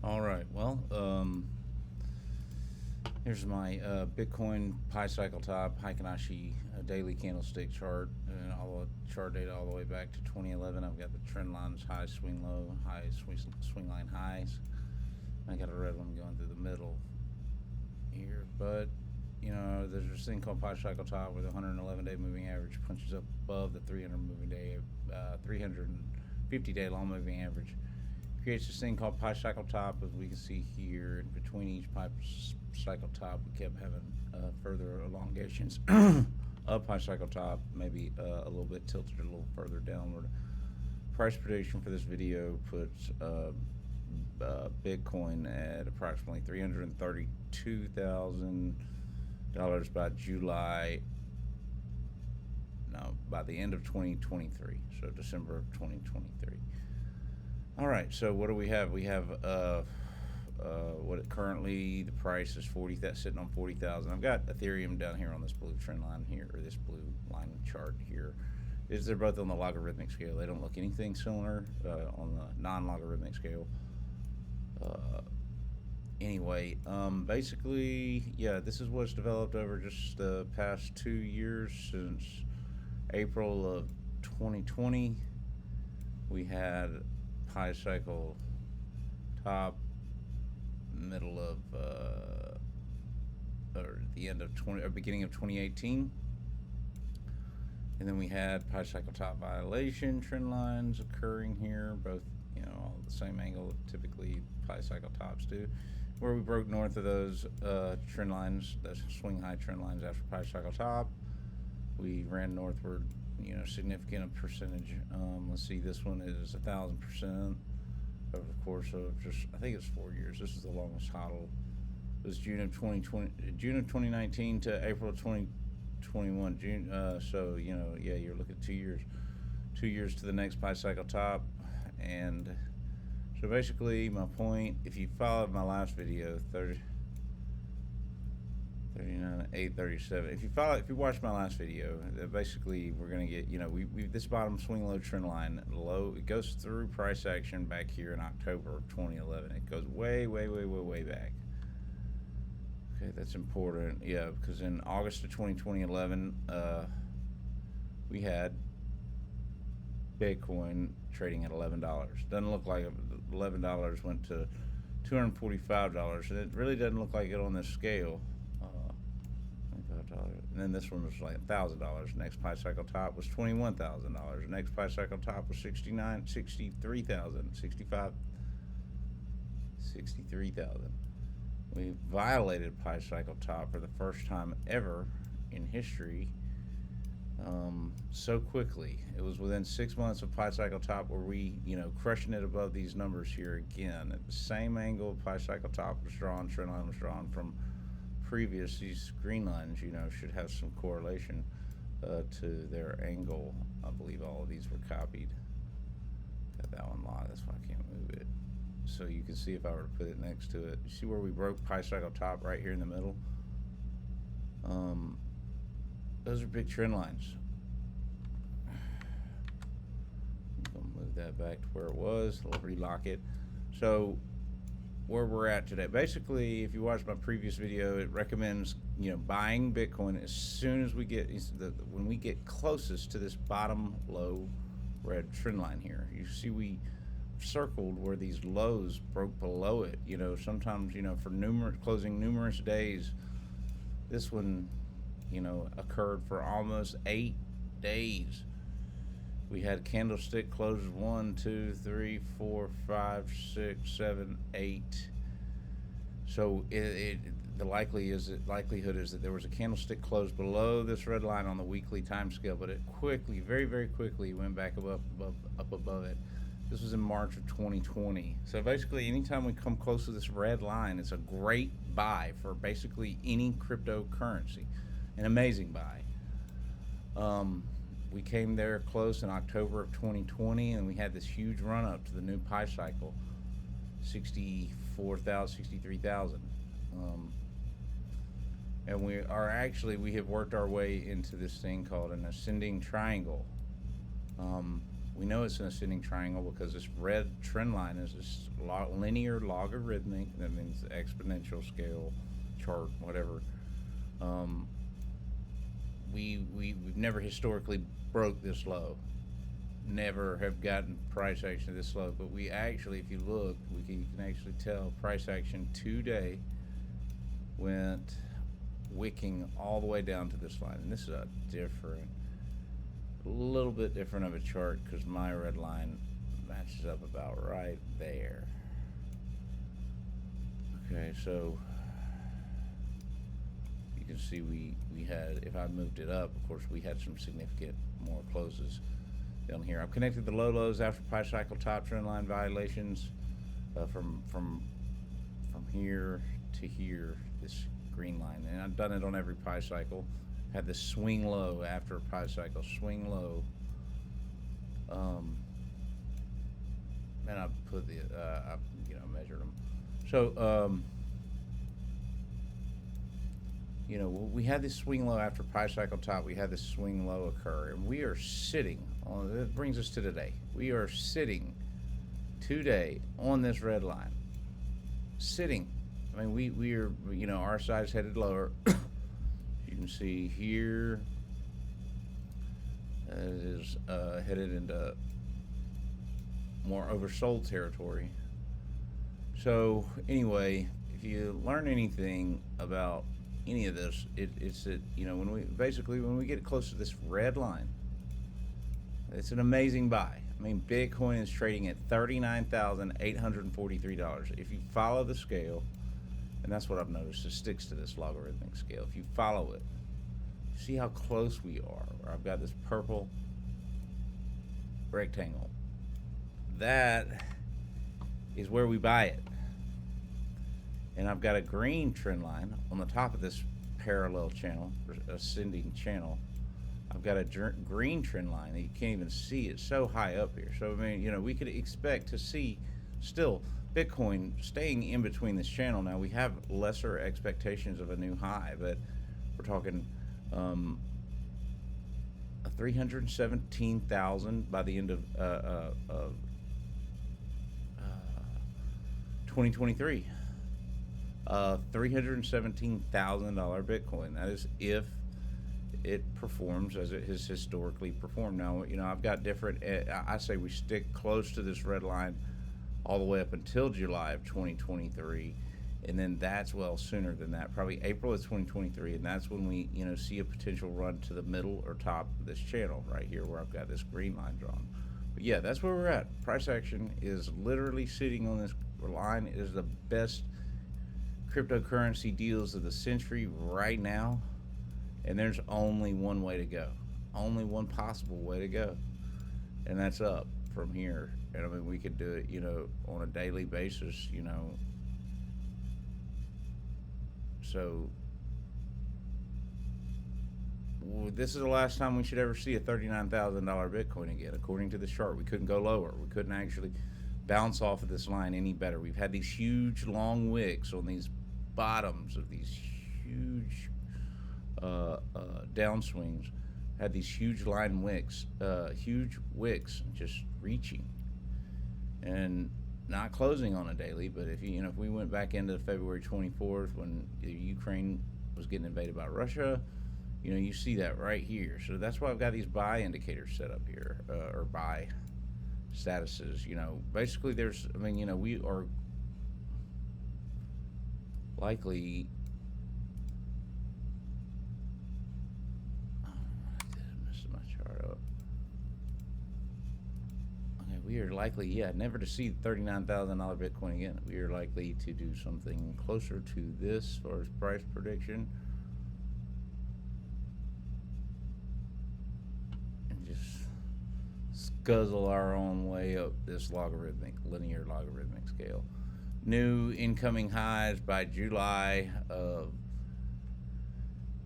All right. Well, here's my Bitcoin Pi Cycle Top Heikinashi daily candlestick chart, and all the chart data all the way back to 2011. I've got the trend lines: high, swing low, high, swing line highs. I got a red one going through the middle here, but there's this thing called Pi Cycle Top where the 111-day moving average punches up above the 350-day long moving average. Creates this thing called Pi Cycle Top, as we can see here. In between each Pi Cycle Top, we kept having further elongations of Pi Cycle Top, maybe a little bit tilted a little further downward. Price prediction for this video puts Bitcoin at approximately $332,000 by by the end of 2023, so December of 2023. All right, so what do we have? We have what currently the price is 40. That's sitting on 40,000. I've got Ethereum down here on this blue trend line here, or this blue line chart here. They're both on the logarithmic scale. They don't look anything similar on the non-logarithmic scale. Anyway, basically, yeah, this is what's developed over just the past 2 years since April of 2020. We had Pi Cycle Top middle of or the end of beginning of 2018, and then we had Pi Cycle Top violation trend lines occurring here, both all the same angle that typically Pi Cycle Tops do, where we broke north of those trend lines, those swing high trend lines after Pi Cycle Top. We ran northward, significant percentage. Let's see, this one is 1,000% over the course of I think it's 4 years. This is the longest hodl. It was June of 2019 to April of 2021. So you're looking at 2 years. 2 years to the next Pi Cycle Top. And so basically, my point, if you followed my last video, 39.837. If you watched my last video, basically we're gonna get we this bottom swing low trend line low. It goes through price action back here in October of 2011. It goes way back. Okay, that's important. Yeah, because in August of 2011, we had Bitcoin trading at $11. Doesn't look like $11 went to $245, and it really doesn't look like it on this scale. And then this one was like $1,000. Next Pi Cycle Top was $21,000. Next Pi Cycle Top was 63,000. We violated Pi Cycle Top for the first time ever in history. So quickly. It was within 6 months of Pi Cycle Top where we, crushing it above these numbers here again. At the same angle Pi Cycle Top was drawn, trend line was drawn from previous. These green lines, should have some correlation to their angle. I believe all of these were copied. Got that one locked, that's why I can't move it. So you can see if I were to put it next to it. You see where we broke Pi Cycle Top right here in the middle? Those are big trend lines. I'm gonna move that back to where it was. I'll relock it. So where we're at today, basically, if you watch my previous video, it recommends buying Bitcoin as soon as we get when we get closest to this bottom low red trend line here. You see we circled where these lows broke below it. Sometimes for closing numerous days. This one occurred for almost 8 days. We had candlestick closes 1, 2, 3, 4, 5, 6, 7, 8. So the likelihood is that there was a candlestick close below this red line on the weekly time scale, but it quickly, very quickly went back up above it. This was in March of 2020. So basically, anytime we come close to this red line, it's a great buy for basically any cryptocurrency. An amazing buy. We came there close in October of 2020, and we had this huge run up to the new Pi cycle, 64,000, 63,000. And we have worked our way into this thing called an ascending triangle. We know it's an ascending triangle because this red trend line is this linear logarithmic. That means exponential scale chart, whatever. Um, we've never historically broke this low. Never have gotten price action this low. But we actually, if you look, you can actually tell price action today went wicking all the way down to this line. And this is a little bit different of a chart because my red line matches up about right there. Okay, so you can see we had, if I moved it up, of course, we had some significant more closes down here. I've connected the low lows after price cycle top trend line violations from here to here, this green line, and I've done it on every price cycle. Had this swing low after a price cycle, swing low. And I put the I measured them. So we had this swing low after price cycle top. We had this swing low occur, and we are sitting on. That brings us to today. We are sitting today on this red line. Sitting. I mean, we are, our side's headed lower. You can see here it is headed into more oversold territory. So anyway, if you learn anything about any of this, it's that when we get close to this red line, it's an amazing buy. I mean, Bitcoin is trading at $39,843. If you follow the scale, and that's what I've noticed, it sticks to this logarithmic scale. If you follow it, see how close we are. Where I've got this purple rectangle. That is where we buy it. And I've got a green trend line on the top of this parallel channel, ascending channel. I've got a green trend line that you can't even see. It's so high up here. So, I mean, we could expect to see still Bitcoin staying in between this channel. Now, we have lesser expectations of a new high, but we're talking a 317,000 by the end of 2023. $317,000 Bitcoin. That is if it performs as it has historically performed. Now, I've got different. I say we stick close to this red line all the way up until July of 2023, and then that's sooner than that, probably April of 2023, and that's when we see a potential run to the middle or top of this channel right here where I've got this green line drawn. But yeah, that's where we're at. Price action is literally sitting on this line. It is the best cryptocurrency deals of the century right now, and there's only one way to go, only one possible way to go, and that's up from here. And I mean, we could do it on a daily basis, so this is the last time we should ever see a $39,000 Bitcoin again. According to the chart, we couldn't go lower. We couldn't actually bounce off of this line any better. We've had these huge long wicks on these bottoms of these huge downswings, had these huge line wicks, just reaching and not closing on a daily. But if if we went back into February 24th when Ukraine was getting invaded by Russia, you see that right here. So that's why I've got these buy indicators set up here, or buy statuses. Basically we are likely, I messed my chart up. Okay, we are likely, never to see $39,000 Bitcoin again. We are likely to do something closer to this as far as price prediction, and just guzzle our own way up this linear logarithmic scale. New incoming highs by July of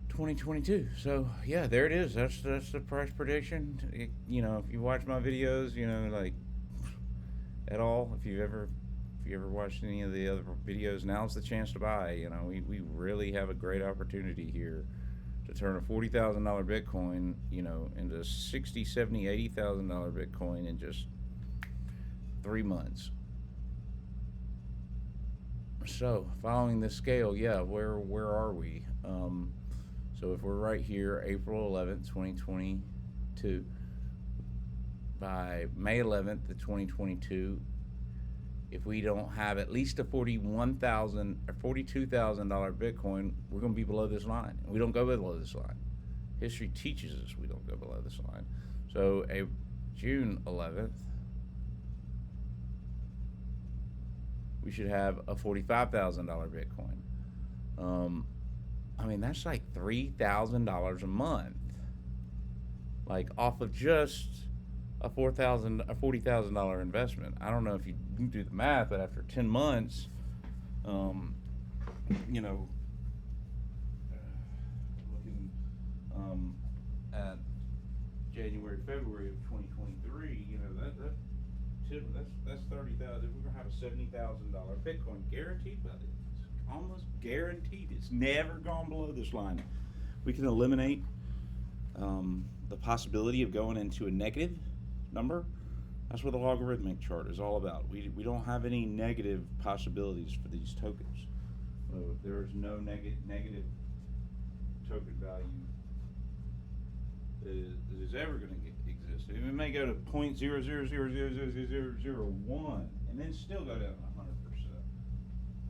2022. So yeah, there it is. That's the price prediction. If you watch my videos, like at all, if you ever watched any of the other videos, now's the chance to buy. We really have a great opportunity here to turn a $40,000 Bitcoin, into $60, $70, $80,000 Bitcoin in just 3 months. So, following this scale, yeah, where are we? So if we're right here, April 11th, 2022, by May 11th of 2022, if we don't have at least a $41,000 or $42,000 Bitcoin, we're going to be below this line. We don't go below this line. History teaches us we don't go below this line. So June 11th, we should have a $45,000 Bitcoin. That's like $3,000 a month, like off of just a $40,000 investment. I don't know if you do the math, but after 10 months, looking at January, February of 2023, that's 30,000. We're gonna have a $70,000 Bitcoin guaranteed, buddy. It's almost guaranteed. It's never gone below this line. We can eliminate the possibility of going into a negative number. That's what the logarithmic chart is all about. We don't have any negative possibilities for these tokens. There is no negative token value that is ever going to exist. It may go to 0.000000001 and then still go down to 100%.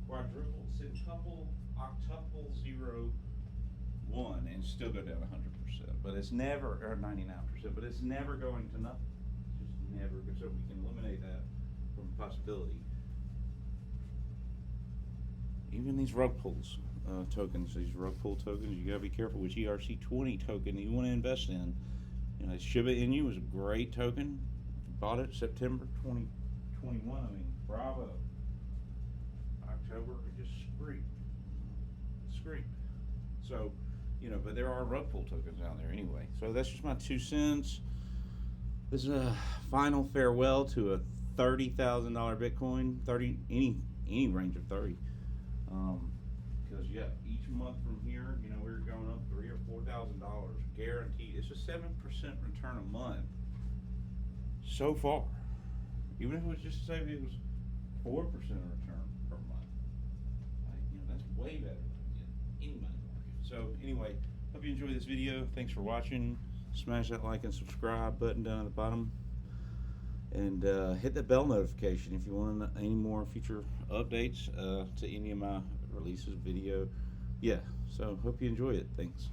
Quadruple, centuple, octuple, 1 and still go down 100%. But it's never, or 99%, but it's never going to nothing. It's just never, so we can eliminate that from possibility. Even these rug pulls tokens, these rug pull tokens, you gotta be careful which ERC20 token you want to invest in. Shiba Inu was a great token. Bought it September 2021. Bravo. October, it just screamed. So, but there are rug pull tokens out there anyway. So that's just my 2 cents. This is a final farewell to a $30,000 Bitcoin. Any range of 30. Because each month from here, we're going up $3,000 or $4,000 guaranteed. It's a 7% return a month so far. Even if it was just to say it was 4% return per month, that's way better than any money market. So anyway, hope you enjoyed this video. Thanks for watching. Smash that like and subscribe button down at the bottom, and hit the bell notification if you want any more future updates to any of my releases, video. So hope you enjoy it. Thanks.